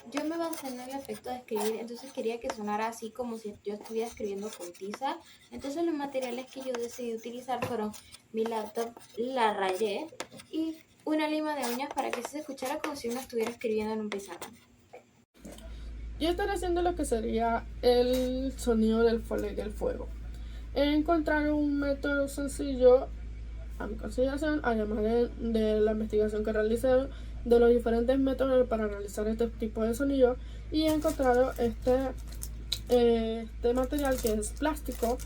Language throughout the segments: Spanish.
Yo me basé en el efecto de escribir, entonces quería que sonara así como si yo estuviera escribiendo con tiza. Entonces los materiales que yo decidí utilizar fueron mi laptop, la rayé y una lima de uñas para que se escuchara como si uno estuviera escribiendo en un pizarrón. Yo estaré haciendo lo que sería el sonido del fuego. He encontrado un método sencillo a mi consideración, además de la investigación que realicé de los diferentes métodos para realizar este tipo de sonido, y he encontrado este material que es plástico,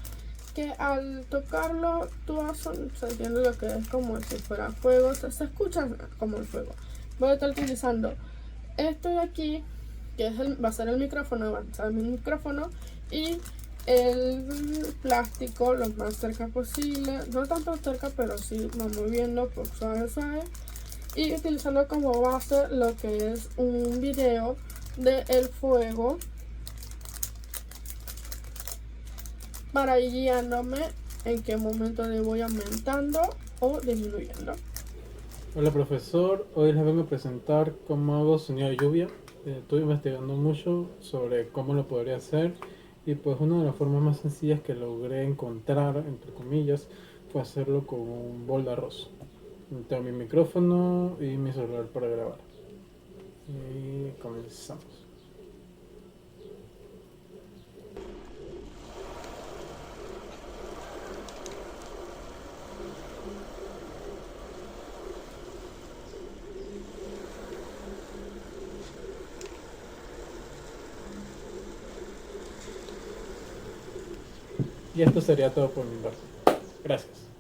que al tocarlo se entiende lo que es como si fuera fuego, se escucha como el fuego. Voy a estar utilizando esto de aquí, que va a ser el micrófono, va a ser mi micrófono, y el plástico lo más cerca posible, no tanto cerca, pero sí vamos viendo por suave suave, y utilizando como base lo que es un video de el fuego para ir guiándome en qué momento le voy aumentando o disminuyendo. Hola profesor, hoy les vengo a presentar cómo hago sonido de lluvia. Estuve investigando mucho sobre cómo lo podría hacer y pues una de las formas más sencillas que logré encontrar, entre comillas, fue hacerlo con un bol de arroz. Tengo mi micrófono y mi celular para grabar. Y comenzamos. Y esto sería todo por mi parte. Gracias.